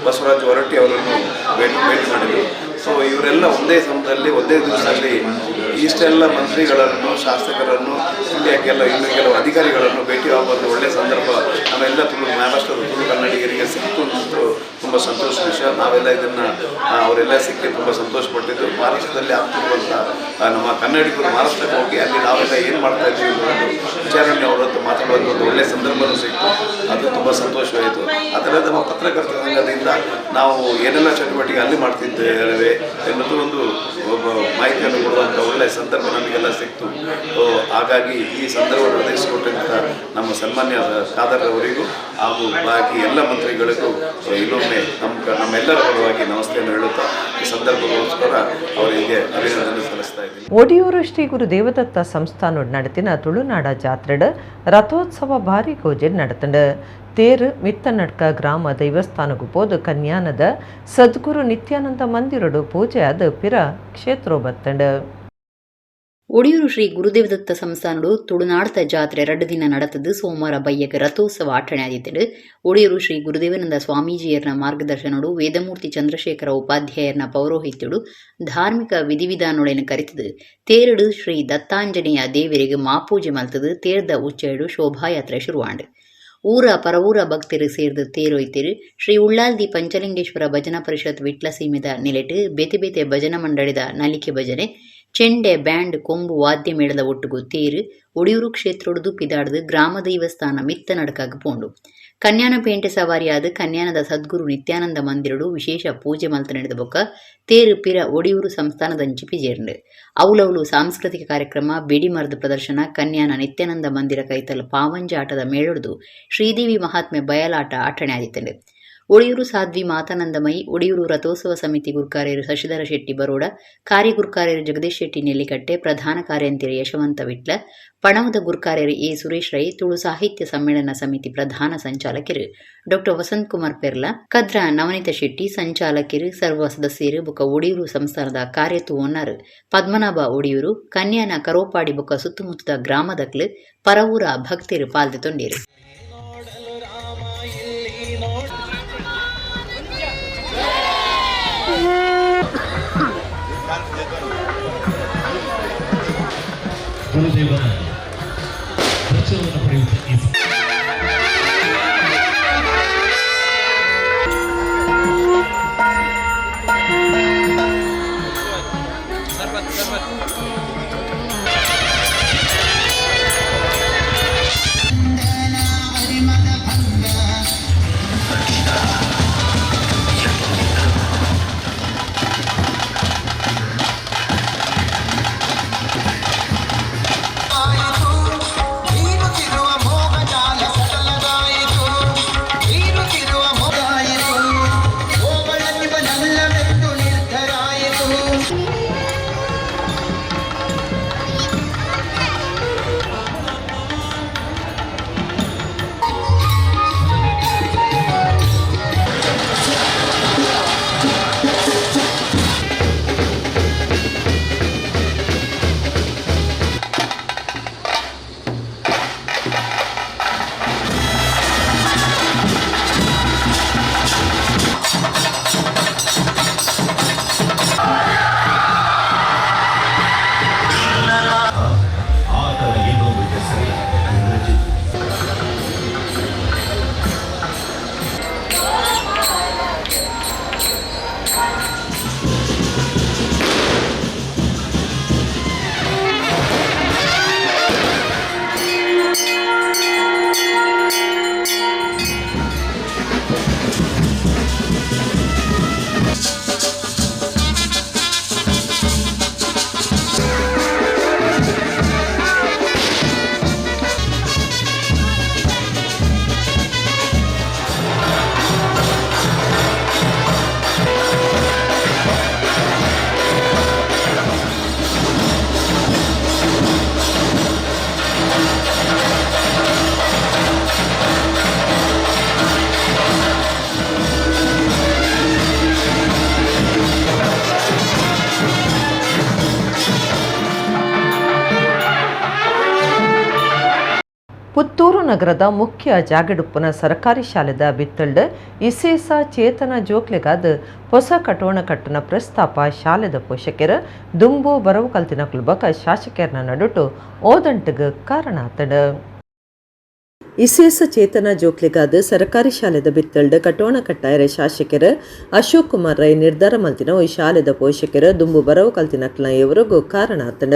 ಬಸವರಾಜ್ ಹೊರಟ್ಟಿ ಅವರನ್ನು ಭೇಟಿ ಮಾಡಿದರು. ಸೊ ಇವರೆಲ್ಲ ಒಂದೇ ಸಮಯದಲ್ಲಿ ಒಂದೇ ದಿವಸದಲ್ಲಿ ಇಷ್ಟೆಲ್ಲ ಮಂತ್ರಿಗಳನ್ನು, ಶಾಸಕರನ್ನು, ಇನ್ನೂ ಕೆಲವು ಅಧಿಕಾರಿಗಳನ್ನು ಭೇಟಿ ಆಗುವಂಥ ಒಳ್ಳೆಯ ಸಂದರ್ಭ ನಾವೆಲ್ಲ ಮಹಾರಾಷ್ಟ್ರದ ತುಳು ಕನ್ನಡಿಗರಿಗೆ ಸಿಕ್ತು ಅಂತ ತುಂಬ ಸಂತೋಷ ವಿಷಯ. ನಾವೆಲ್ಲ ಇದನ್ನು ಅವರೆಲ್ಲ ಸಿಕ್ಕಿ ತುಂಬ ಸಂತೋಷಪಟ್ಟಿದ್ದು. ಮಹಾರಾಷ್ಟ್ರದಲ್ಲಿ ಆಗ್ತಿರುವಂಥ ನಮ್ಮ ಕನ್ನಡಿಗರು ಮಹಾರಾಷ್ಟ್ರಕ್ಕೆ ಹೋಗಿ ಅಲ್ಲಿ ನಾವೆಲ್ಲ ಏನು ಮಾಡ್ತಾ ಇದ್ದೀವಿ ಅನ್ನೋ ವಿಚಾರಣೆ ಅವರ ಹತ್ರ ಮಾತಾಡುವಂಥ ಒಂದು ಒಳ್ಳೆಯ ಸಂದರ್ಭನೂ ಸಿಕ್ತು. ಅದು ತುಂಬ ಸಂತೋಷವಾಯಿತು. ಅದರ ನಮ್ಮ ಪತ್ರಕರ್ತರ ಸಂಘದಿಂದ ನಾವು ಏನೆಲ್ಲ ಚಟುವಟಿಕೆ ಅಲ್ಲಿ ಮಾಡ್ತಿದ್ದೇವೆ ಎನ್ನುವುದು ಒಂದು ಮಾಹಿತಿಯನ್ನು ಕೊಡುವಂಥ ಒಳ್ಳೆಯ ಸಂದರ್ಭ ನಮಗೆಲ್ಲ ಸಿಕ್ತು. ಹಾಗಾಗಿ ಈ ಸಂದರ್ಭವನ್ನು ಒದಗಿಸಿಕೊಟ್ಟಂಥ ನಮ್ಮ ಸನ್ಮಾನ್ಯ ಖಾದರ್ ಅವರಿಗೂ ಹಾಗೂ ಬಾಕಿ ಎಲ್ಲ ಮಂತ್ರಿಗಳಿಗೂ ಇನ್ನೊಮ್ಮೆ ನಮ್ಮೆಲ್ಲರ ಪರವಾಗಿ ನಮಸ್ತೆಯನ್ನು ಹೇಳುತ್ತಾ ಈ ಸಂದರ್ಭಕ್ಕೋಸ್ಕರ ಅವರಿಗೆ ಅಭಿನಂದನೆ ಸಲ್ಲಿಸ್ತಾ ಇದ್ದೀನಿ.
ಒಡಿಯೂರು ಶ್ರೀ ಗುರು ದೇವದತ್ತ ಸಂಸ್ಥಾನ ನಡತಿನ ತುಳುನಾಡ ಜಾತ್ರೆಡ್ ರಥೋತ್ಸವ ಭಾರಿ ಕೋಜೆ ನಡತಂಡು. ತೇರು ಮಿತ್ತನಡ್ಕ ಗ್ರಾಮ ದೈವಸ್ಥಾನಗೂ ಪೋದು ಕನ್ಯಾನದ ಸದ್ಗುರು ನಿತ್ಯಾನಂದ ಮಂದಿರಡು ಪೂಜೆ ಆದ ಪಿರ ಕ್ಷೇತ್ರೋ ಬತ್ತಂಡು.
ಒಡಿಯೂರು ಶ್ರೀ ಗುರುದೇವದತ್ತ ಸಂಸ್ಥಾನಡು ತುಳುನಾಡತ ಜಾತ್ರೆ 2 ದಿನ நடத்தது. ಸೋಮವಾರ ಬಯ್ಯಕ ರಥೋತ್ಸವ ಆಚರಣೆ ಆದಿತ್ತಡು. ಒಡಿಯೂರು ಶ್ರೀ ಗುರುದೇವಾನಂದ ಸ್ವಾಮೀಜಿಯರ್ನ ಮಾರ್ಗದರ್ಶನಡು ವೇದಮೂರ್ತಿ ಚಂದ್ರಶೇಖರ ಉಪಾಧ್ಯಾಯರ್ನ ಪೌರೋಹಿತ್ಯಡು ಧಾರ್ಮಿಕ ವಿಧಿವಿಧಾನೊಳೆನ ಕರಿತದು. ತೇರಡು ಶ್ರೀ ದತ್ತಾಂಜನೇಯ ದೇವರಿಗೆ ಮಾಪೂಜೆ ಮಲ್ತದು. ತೇರ್ದ ಉಚ್ಚೆಡು ಶೋಭಾಯಾತ್ರೆ ಶುರುವಾಂಡು. ಊರ ಪರವೂರ ಭಕ್ತರು ಸೇರ್ದು ತೇರೊಯ್ತಿರು. ಶ್ರೀ ಉಳ್ಳಾಲ್ದಿ ಪಂಚಲಿಂಗೇಶ್ವರ ಭಜನಾ ಪರಿಷತ್ ವಿಟ್ಲ ಸೀಮೆದ ನೆಲೆಟ್ಟು ಬೇತೆ ಬೇತೆ ಭಜನಾ ಮಂಡಳಿದ ನಲಿಕೆ ಭಜನೆ, ಚೆಂಡೆ, ಬ್ಯಾಂಡ್, ಕೊಂಬು ವಾದ್ಯ ಮೇಳದ ಒಟ್ಟುಗು ತೇರು ಒಡಿಯೂರು ಕ್ಷೇತ್ರೊಡ್ದು ಪಿದಾಡ್ದು ಗ್ರಾಮ ದೈವಸ್ಥಾನ ಮಿತ್ತ ನಡಕಾಗ ಪೋಂಡು. ಕನ್ಯಾನ ಪೇಂಟೆ ಸವಾರಿಯಾದ ಕನ್ಯಾನದ ಸದ್ಗುರು ನಿತ್ಯಾನಂದ ಮಂದಿರಡು ವಿಶೇಷ ಪೂಜೆ ಮಲ್ತ ನಡೆದ ಬೊಕ್ಕ ತೇರು ಪಿರ ಒಡಿಯೂರು ಸಂಸ್ಥಾನದಂಚಿ ಪಿಜೇರ್ಂಡು. ಅವಲವಲು ಸಾಂಸ್ಕೃತಿಕ ಕಾರ್ಯಕ್ರಮ, ಬಿಡಿಮರದ ಪ್ರದರ್ಶನ, ಕನ್ಯಾನ ನಿತ್ಯಾನಂದ ಮಂದಿರ ಕೈತಲ್ ಪಾವಂಜ ಆಟದ ಮೇಳೊಡ್ದು ಶ್ರೀದೇವಿ ಮಹಾತ್ಮೆ ಬಯಲಾಟ ಆಟಣೆ ಆದಿತ್ತಂಡು. ಒಡಿಯೂರು ಸಾಧ್ವಿ ಮಾತಾನಂದಮಯಿ, ಒಡಿಯೂರು ರಥೋತ್ಸವ ಸಮಿತಿ ಗುರ್ಕಾರ್ಯರು ಶಶಿಧರ ಶೆಟ್ಟಿ ಬರೋಡ, ಕಾರ್ಯಗುರ್ಕಾರ್ಯರು ಜಗದೀಶ್ ಶೆಟ್ಟಿ ನೆಲ್ಲಿಕಟ್ಟೆ, ಪ್ರಧಾನ ಕಾರ್ಯಂತಿರ ಯಶವಂತ ವಿಟ್ಲ, ಪಣವದ ಗುರ್ಕಾರ್ಯರು ಎ ಸುರೇಶ್ ರೈ, ತುಳು ಸಾಹಿತ್ಯ ಸಮ್ಮೇಳನ ಸಮಿತಿ ಪ್ರಧಾನ ಸಂಚಾಲಕರು ಡಾಕ್ಟರ್ ವಸಂತ್ ಕುಮಾರ್ ಪೆರ್ಲಾ, ಕದ್ರ ನವನೀತ ಶೆಟ್ಟಿ, ಸಂಚಾಲಕರು ಸರ್ವ ಸದಸ್ಯರು ಬೊಕ್ಕ ಒಡಿಯೂರು ಸಂಸ್ಥಾನದ ಕಾರ್ಯತು ಓನರ್ ಪದ್ಮನಾಭ ಒಡಿಯೂರು, ಕನ್ಯಾನ ಕರೋಪಾಡಿ ಬೊಕ್ಕ ಸುತ್ತಮುತ್ತದ ಗ್ರಾಮದಕ್ಲು ಪರವೂರ ಭಕ್ತರು ಪಾಲ್ದೊಂಡೇರು.
ಗುರುದೇವರ ದರ್ಶನವನ್ನು ಪಡೆಯುತ್ತಾ
ಪುತ್ತೂರು ನಗರದ ಮುಖ್ಯ ಜಾಗಡುಪ್ಪನ ಸರ್ಕಾರಿ ಶಾಲೆದ ಬಿತ್ತಳ್ಳ ಇಸೇಸ ಚೇತನ ಜೋಕ್ಲೆಗಾದ ಹೊಸ ಕಟೋಣ ಕಟ್ಟನ ಪ್ರಸ್ತಾಪ ಶಾಲೆದ ಪೋಷಕರ ದುಂಬು ಬರವು ಕಲ್ತಿನ ಕುಲ್ಬಕ ಶಾಸಕರನ್ನ ನಡುಟು ಓದಂಟಗ ಕಾರಣ ಆತಡ. ಇಸೇಸ ಚೇತನ ಜೋಕ್ಲೆಗಾದ ಸರ್ಕಾರಿ ಶಾಲೆದ ಬಿತ್ತಳ್ಳ ಕಟೋಣ ಕಟ್ಟಾಯರ ಶಾಸಕರ ಅಶೋಕ್ ಕುಮಾರ್ ರೈ ನಿರ್ಧಾರ ಮಲ್ತಿನ ಈ ಶಾಲೆದ ಪೋಷಕರ ದುಂಬು ಬರವು ಕಲ್ತಿನಕ್ಲ ಇವರಿಗೂ ಕಾರಣ ಆತಡ.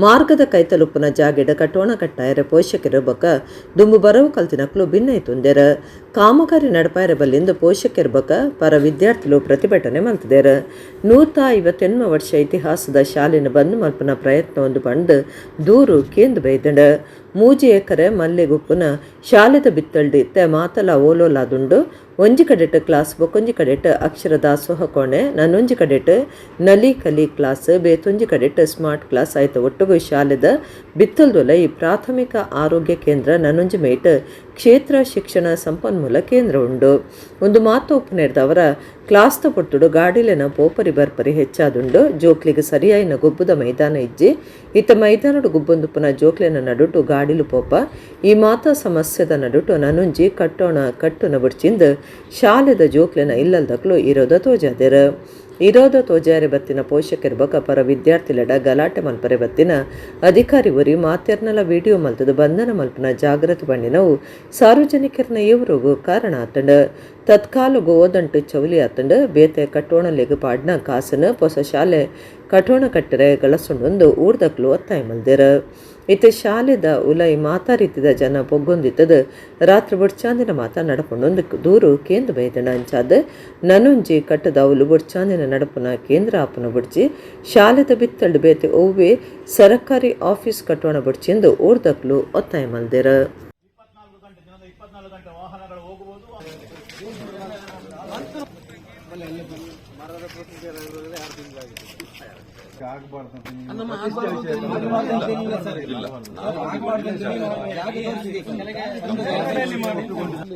ಮಾರ್ಗದ ಕೈತಲುಪ್ಪನ ಜಾಗೆಡ ಕಟೋಣ ಕಟ್ಟಾಯರ ಪೋಷಕರ ಬಕ ದುಂಬು ಬರವು ಕಲ್ತಿನಕ್ಲು ಭಿನ್ನೈ ತುಂದೇರ. ಕಾಮಗಾರಿ ನಡಪಾಯರ ಬಲ್ಲಿಂದ ಪೋಷಕರ ಬಕ ಪರ ವಿದ್ಯಾರ್ಥಿಗಳು ಪ್ರತಿಭಟನೆ ಮಲ್ತಿದ್ದೇರ. 158 ವರ್ಷ ಇತಿಹಾಸದ ಶಾಲೆನ ಬಂದು ಮಲ್ಪನ ಪ್ರಯತ್ನ ಒಂದು ಬಂದು ದೂರು ಕೇಂದ್ರ ಬೈದಡ. 3 ಎಕರೆ ಮಲ್ಲೆಗುಪ್ಪನ ಶಾಲೆದ ಬಿತ್ತಳ್ಳಿ ತೆ ಮಾತಲ ಓಲೋಲಾದುಂಡು ಒಂಜಿ ಕಡೆಟ್ ಕ್ಲಾಸ್ ಬೊಕೊಂಜಿ ಕಡೆಟ್ ಅಕ್ಷರ ದಾಸೋಹ ಕೋಣೆ ನನ್ನೊಂಜಿ ಕಡೆಟ್ ನಲಿ ಕಲಿ ಕ್ಲಾಸ್ ಬೇತೊಂಜಿ ಕಡೆಟ್ ಸ್ಮಾರ್ಟ್ ಕ್ಲಾಸ್ ಆಯ್ತು. ಒಟ್ಟುಗು ಶಾಲೆದ ಬಿತ್ತಲ್ದೊಲ ಈ ಪ್ರಾಥಮಿಕ ಆರೋಗ್ಯ ಕೇಂದ್ರ ನನ್ನೊಂಜಿ ಮೇಟ್ ಕ್ಷೇತ್ರ ಶಿಕ್ಷಣ ಸಂಪನ್ಮೂಲ ಕೇಂದ್ರ ಉಂಡು. ಒಂದು ಮಾತು ಒಪ್ಪನೇರ್ದವರ ಕ್ಲಾಸ್ತ ಪೊಟ್ಟುಡು ಗಾಡಿಲೆನ ಪೋಪರಿ ಬರ್ಪರಿ ಹೆಚ್ಚಾದುಂಡು. ಜೋಕ್ಲಿಗೆ ಸರಿಯಾಯಿನ ಗೊಬ್ಬುದ ಮೈದಾನ ಇಜ್ಜಿ ಇತ್ತ ಮೈದಾನಡು ಗುಬ್ಬೊಂದುಪ್ಪನ ಜೋಕ್ಲೆನ ನಡುಟು ಗಾಡಿಲು ಪೋಪ ಈ ಮಾತಾ ಸಮಸ್ಯೆದ ನಡುಟು ನನುಂಜಿ ಕಟ್ಟೋಣ ಕಟ್ಟುನ ಬಿಡ್ಚಿಂದು ಶಾಲೆದ ಜೋಕ್ಲೆನ ಇಲ್ಲಲ್ದಕ್ಲು ಇರೋದ ತೋಜಾದೆರ. ಇರೋದ ತೋಜಾರೆ ಬತ್ತಿನ ಪೋಷಕರ ಬಕ ಪರ ವಿದ್ಯಾರ್ಥಿಲಡ ಗಲಾಟೆ ಮಲ್ಪರೆ ಬತ್ತಿನ ಅಧಿಕಾರಿ ಒರಿ ಮಾತ್ಯರ್ನಲ ವಿಡಿಯೋ ಮಲ್ತದ ಬಂಧನ ಮಲ್ಪನ ಜಾಗೃತಿ ಬಂಡಿನವು ಸಾರ್ವಜನಿಕರನ್ನ ಇವರಿಗೂ ಕಾರಣ ಆತಂಡ. ತತ್ಕಾಲಗು ಓದಂಟು ಚೌಲಿ ಆತಂಡ ಬೇತೆ ಕಟ್ಟೋಣಲೆಗೆ ಪಾಡ್ನ ಕಾಸನ ಹೊಸ ಶಾಲೆ ಕಟೋಣ ಕಟ್ಟರೆ ಗಳಸೊಂಡೊಂದು ಊರ್ದಕ್ಲು ಒತ್ತಾಯ ಮಲ್ದೇರ. ಇತ್ತೆ ಶಾಲೆದ ಉಲೈ ಮಾತಾರಿತಿದ ಜನ ಪೊಗ್ಗೊಂದಿತ್ತದ ರಾತ್ರಿ ಬುಡ್ಚಾಂದಿನ ಮಾತಾ ನಡಪೊಂಡೊಂದು ದೂರು ಕೇಂದ್ರ ಬೈದಣ ಅಂಚಾದ ನನುಂಜಿ ಕಟ್ಟದ ಅವಲು ಬುಡ್ಚಾಂದಿನ ನಡಪುನ ಕೇಂದ್ರ ಆಪನ ಬುಡ್ಚಿ ಶಾಲೆದ ಬಿತ್ತಳ್ಳು ಬೇತೆ ಒವ್ವೆ ಸರ್ಕಾರಿ ಆಫೀಸ್ ಕಟ್ಟೋಣ ಬುಡ್ಚಿಂದು ಊರ್ದಕ್ಲು ಒತ್ತಾಯ ಮಲ್ದೇರ.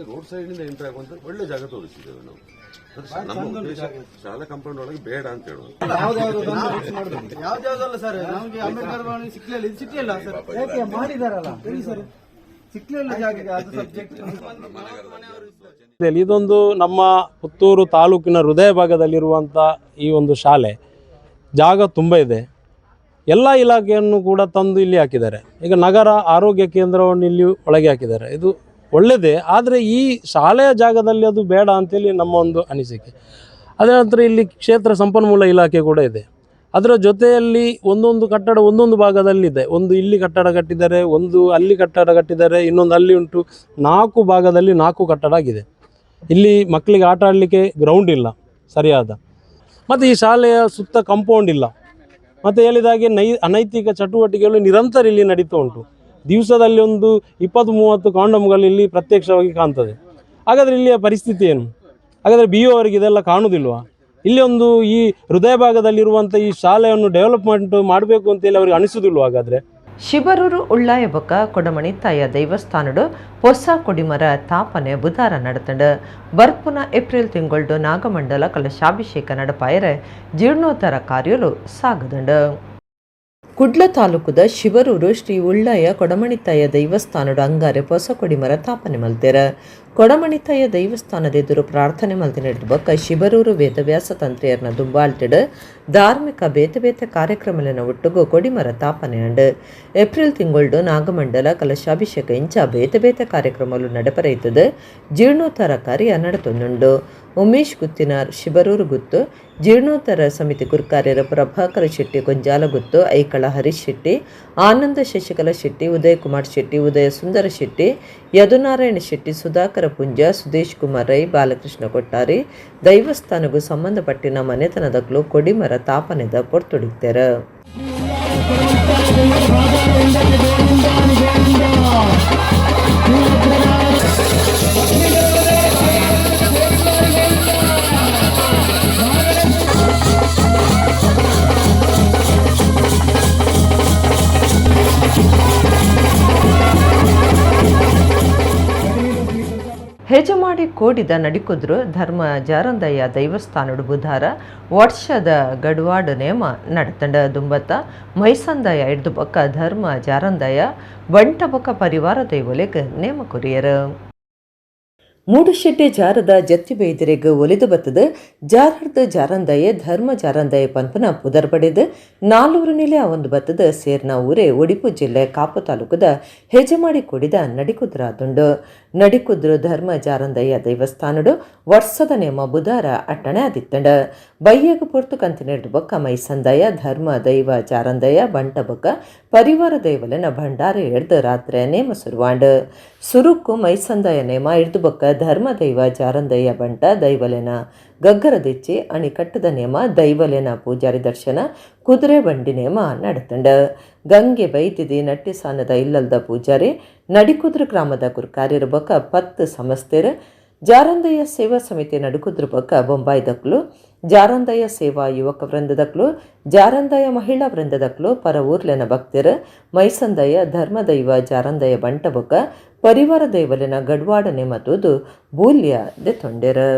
ರೋಡ್ ಸೈಡ್ ನಿಂದ ಎಂಟರ್ ಆಗುವಂತ ಒಳ್ಳೆ ಜಾಗ ತೋರಿಸಿದ್ದೇವೆ ನಾವು. ನಮ್ಮ ಉದ್ದೇಶ ಶಾಲಾ ಕಾಂಪೌಂಡ್ ಒಳಗೆ ಬೇಡ ಅಂತ ಹೇಳುವುದು.
ಯಾವ್ದಾವ್ದಲ್ಲ ಸರ್, ನಮಗೆ ಅಂಬೇಡ್ಕರ್ ಭವನ ಸಿಕ್ಲಿಲ್ಲ ಸರ್, ಯಾಕೆ ಮಾಡಿದಾರಲ್ಲ ಸರ್, ಸಿಕ್ಲಿಲ್ಲ ಜಾಗ ಅದು ಸಬ್ಜೆಕ್ಟ್.
ಇದೊಂದು ನಮ್ಮ ಪುತ್ತೂರು ತಾಲೂಕಿನ ಹೃದಯ ಭಾಗದಲ್ಲಿರುವಂಥ ಈ ಒಂದು ಶಾಲೆ ಜಾಗ ತುಂಬ ಇದೆ. ಎಲ್ಲ ಇಲಾಖೆಯನ್ನು ಕೂಡ ತಂದು ಇಲ್ಲಿ ಹಾಕಿದ್ದಾರೆ. ಈಗ ನಗರ ಆರೋಗ್ಯ ಕೇಂದ್ರವನ್ನು ಇಲ್ಲಿ ಒಳಗೆ ಹಾಕಿದ್ದಾರೆ. ಇದು ಒಳ್ಳೆಯದೇ, ಆದರೆ ಈ ಶಾಲೆಯ ಜಾಗದಲ್ಲಿ ಅದು ಬೇಡ ಅಂತೇಳಿ ನಮ್ಮ ಒಂದು ಅನಿಸಿಕೆ. ಅದರ ನಂತರ ಇಲ್ಲಿ ಕ್ಷೇತ್ರ ಸಂಪನ್ಮೂಲ ಇಲಾಖೆ ಕೂಡ ಇದೆ. ಅದರ ಜೊತೆಯಲ್ಲಿ ಒಂದೊಂದು ಕಟ್ಟಡ ಒಂದೊಂದು ಭಾಗದಲ್ಲಿದೆ. ಒಂದು ಇಲ್ಲಿ ಕಟ್ಟಡ ಕಟ್ಟಿದ್ದಾರೆ, ಒಂದು ಅಲ್ಲಿ ಕಟ್ಟಡ ಕಟ್ಟಿದ್ದಾರೆ, ಇನ್ನೊಂದು ಅಲ್ಲಿ ಉಂಟು. 4 ಭಾಗದಲ್ಲಿ 4 ಕಟ್ಟಡ ಆಗಿದೆ. ಇಲ್ಲಿ ಮಕ್ಕಳಿಗೆ ಆಟ ಆಡಲಿಕ್ಕೆ ಗ್ರೌಂಡ್ ಇಲ್ಲ ಸರಿಯಾದ, ಮತ್ತು ಈ ಶಾಲೆಯ ಸುತ್ತ ಕಾಂಪೌಂಡ್ ಇಲ್ಲ. ಮತ್ತು ಹೇಳಿದಾಗೆ ಅನೈತಿಕ ಚಟುವಟಿಕೆಗಳು ನಿರಂತರ ಇಲ್ಲಿ ನಡೀತಾ ಉಂಟು. ದಿವಸದಲ್ಲಿ ಒಂದು 20-30 ಕಾಂಡಮ್ಗಳು ಇಲ್ಲಿ ಪ್ರತ್ಯಕ್ಷವಾಗಿ ಕಾಣ್ತದೆ. ಹಾಗಾದರೆ ಇಲ್ಲಿಯ ಪರಿಸ್ಥಿತಿ ಏನು? ಹಾಗಾದರೆ BO ಅವರಿಗೆ ಇದೆಲ್ಲ ಕಾಣುವುದಿಲ್ವಾ? ಇಲ್ಲಿ ಒಂದು ಈ ಹೃದಯ ಭಾಗದಲ್ಲಿರುವಂಥ ಈ ಶಾಲೆಯನ್ನು ಡೆವಲಪ್ಮೆಂಟ್ ಮಾಡಬೇಕು ಅಂತೇಳಿ ಅವ್ರಿಗೆ ಅನಿಸೋದಿಲ್ವ? ಹಾಗಾದರೆ
ಶಿಬರೂರು ಉಳ್ಳಾಯ ಬೊಕ್ಕ ಕೊಡಮಣಿ ತಾಯ ದೈವಸ್ಥಾನಡು ಹೊಸ ಕೊಡಿಮರ ತಾಪನೆ ಬುಧಾರ ನಡತಂಡ. ಬರ್ಪುನ ಏಪ್ರಿಲ್ ತಿಂಗಳು ನಾಗಮಂಡಲ ಕಲಶಾಭಿಷೇಕ ನಡಪಾಯರೆ ಜೀರ್ಣೋದ್ಧಾರ ಕಾರ್ಯಲು ಸಾಗದಂಡ. ಕುಡ್ಲ ತಾಲೂಕುದ ಶಿಬರೂರು ಶ್ರೀ ಉಳ್ಳಾಯ ಕೊಡಮಣಿತಾಯ ದೈವಸ್ಥಾನದ ಅಂಗಾರೆ ಹೊಸ ಕೊಡಿಮರ ತಾಪನೆ ಮಲ್ತೆರ. ಕೊಡಮಣಿತಾಯ ದೇವಸ್ಥಾನದ ಎದುರು ಪ್ರಾರ್ಥನೆ ಮಲ್ತಿ ನಡೆದ ಶಿಬರೂರು ವೇದವ್ಯಾಸ ತಂತ್ರಿಯರ್ನ ದುಂಬಾಲ್ಟಿಡ್ ಧಾರ್ಮಿಕ ಬೇತೆ ಬೇತೆ ಕಾರ್ಯಕ್ರಮಲಿನ ಒಟ್ಟುಗು ಕೊಡಿಮರ ತಾಪನೆ ಅಂಡ್ ಏಪ್ರಿಲ್ ತಿಂಗಳು ನಾಗಮಂಡಲ ಕಲಶಾಭಿಷೇಕ ಇಂಚ ಬೇತೆ ಬೇತೆ ಕಾರ್ಯಕ್ರಮಲು ನಡೆಪರೈತದ ಜೀರ್ಣೋದ್ಧಾರ ಕಾರ್ಯ ನಡೆತೊಂದುಂಡು. ಉಮೇಶ್ ಗುತ್ತಿನಾರ್ ಶಿಬರೂರು ಗುತ್ತು, ಜೀರ್ಣೋದ್ಧಾರ ಸಮಿತಿ ಕುರ್ಕಾರ್ಯರ ಪ್ರಭಾಕರ ಶೆಟ್ಟಿ ಗೊಂಜಾಲ ಗುತ್ತು, ಐಕಳ ಹರೀಶ್ ಶೆಟ್ಟಿ, ಆನಂದ ಶಶಿಕಲಾ ಶೆಟ್ಟಿ, ಉದಯ್ ಕುಮಾರ್ ಶೆಟ್ಟಿ, ಉದಯ ಸುಂದರ ಶೆಟ್ಟಿ, ಯದುನಾರಾಯಣ ಶೆಟ್ಟಿ, ಸುಧಾಕರ ಪುಂಜ, ಸುದೇಶ್ ಕುಮಾರ್ ರೈ, ಬಾಲಕೃಷ್ಣ ಕೊಟ್ಟಾರಿ ದೈವಸ್ಥಾನಗೂ ಸಂಬಂಧಪಟ್ಟಿನ ಮನೆತನದಕ್ಕೂ ಕೊಡಿಮರ ತಾಪನೆದ ಪೊರ್ತೊಡಿಗ್ತಾರ. ಹೆಜಮಾಡಿ ಕೋಡಿದ ನಡಿಕುದ್ರು ಧರ್ಮ ಜಾರಂದಯ್ಯ ದೈವಸ್ಥಾನಡು ಬುಧಾರ ವರ್ಷದ ಗಡುವಾಡು ನೇಮ ನಡತಂಡ ದುಂಬತ್ತ ಮೈಸಂದಯ ಹಿಡ್ದು ಬೊಕ್ಕ ಧರ್ಮ ಜಾರಂದಯ್ಯ ಬಂಟ ಬೊಕ್ಕ ಪರಿವಾರ ದೈವಲೆಗ್ ನೇಮ ಕುರಿಯರು. ಮೂಡುಶೆಟ್ಟೆ ಜಾರದ ಜತ್ತಿ ಬೈದರೆಗ್ ಒಲಿದು ಬತ್ತದ ಜಾರರ್ದ ಜಾರಂದಯೆ ಧರ್ಮ ಜಾರಂದಯ ಪಂಪನ ಪುದರ್ ಪಡೆದು 400 ನಿಲೆ ಒಂದು ಬತ್ತದ ಸೇರ್ನ ಊರೇ ಒಡಿಪು ಜಿಲ್ಲೆ ಕಾಪು ತಾಲೂಕದ ಹೆಜಮಾಡಿ ಕೂಡಿದ ನಡಿಕುದ್ರಾದುಂಡು. ನಡಿಕುದ್ರು ಧರ್ಮ ಜಾರಂದಯ್ಯ ದೈವಸ್ಥಾನಡು ವರ್ಷದ ನೇಮ ಬುಧಾರ ಅಟ್ಟಣೆ ಆದಿತ್ತಂಡ ಬಯ್ಯಗ ಪೊರ್ತು ಕಂತಿನೆಡ್ದು ಬೊಕ್ಕ ಮೈಸಂದಯ ಧರ್ಮ ದೈವ ಜಾರಂದಯ್ಯ ಬಂಟ ಬೊಕ್ಕ ಪರಿವಾರ ದೈವಲೆನ ಭಂಡಾರ ಎಡ್ದು ರಾತ್ರಿ ನೇಮ ಸುರುವಾಂಡು ಸುರುಕ್ಕು ಮೈಸಂದಯ ನೇಮ ಹಿಡ್ದು ಬೊಕ್ಕ ಧರ್ಮ ದೈವ ಜಾರಂದಯ್ಯ ಬಂಟ ದೈವಲೆನ ಗಗ್ಗರದಿಚ್ಚಿ ಅಣಿಕಟ್ಟದ ನೇಮ ದೈವಲೆನ ಪೂಜಾರಿ ದರ್ಶನ ಕುದುರೆ ಬಂಡಿ ನೇಮ ನಡತಂಡ ಗಂಗೆ ಬೈತಿದಿ ನಟ್ಟಿಸಾನದ ಇಲ್ಲಲ್ದ ಪೂಜಾರಿ ನಡಿಕುದ್ರ ಗ್ರಾಮದ ಕುರ್ಕಾರ್ಯರ ಬೊಕ್ಕ 10 ಸಮಸ್ತೆರ್ ಜಾರಂದಯ್ಯ ಸೇವಾ ಸಮಿತಿ ನಡುಕುದ್ರ ಬೊಕ್ಕ ಬೊಂಬಾಯಿದಕ್ಲು ಜಾರಂದಯ್ಯ ಸೇವಾ ಯುವಕ ವೃಂದದಕ್ಲು ಜಾರಂದಯ್ಯ ಮಹಿಳಾ ವೃಂದದಕ್ಲು ಪರ ಊರ್ಲೆನ ಭಕ್ತರು ಮೈಸಂದಯ್ಯ ಧರ್ಮದೈವ ಜಾರಂದಯ್ಯ ಬಂಟ ಬೊಕ್ಕ ಪರಿವಾರ ದೈವಲೆನ ಗಡ್ವಾಡನೆ ಮತ್ತುದು ಬೂಲ್ಯ ದೆತೊಂಡೆರು.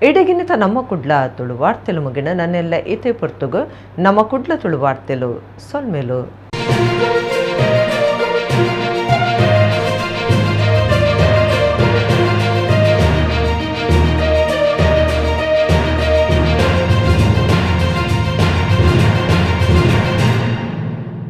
ಇಡಗಿನಿತ ನಮ್ಮ ಕುಡ್ಲ ತುಳುವಾರ್ತೆಲು ಮುಗಿನ ನನ್ನೆಲ್ಲ ಇತೆ ಪೊರ್ತುಗು ನಮ್ಮ ಕುಡ್ಲ ತುಳುವಾರ್ತೆಲು ಸೊಲ್ಮೆಲು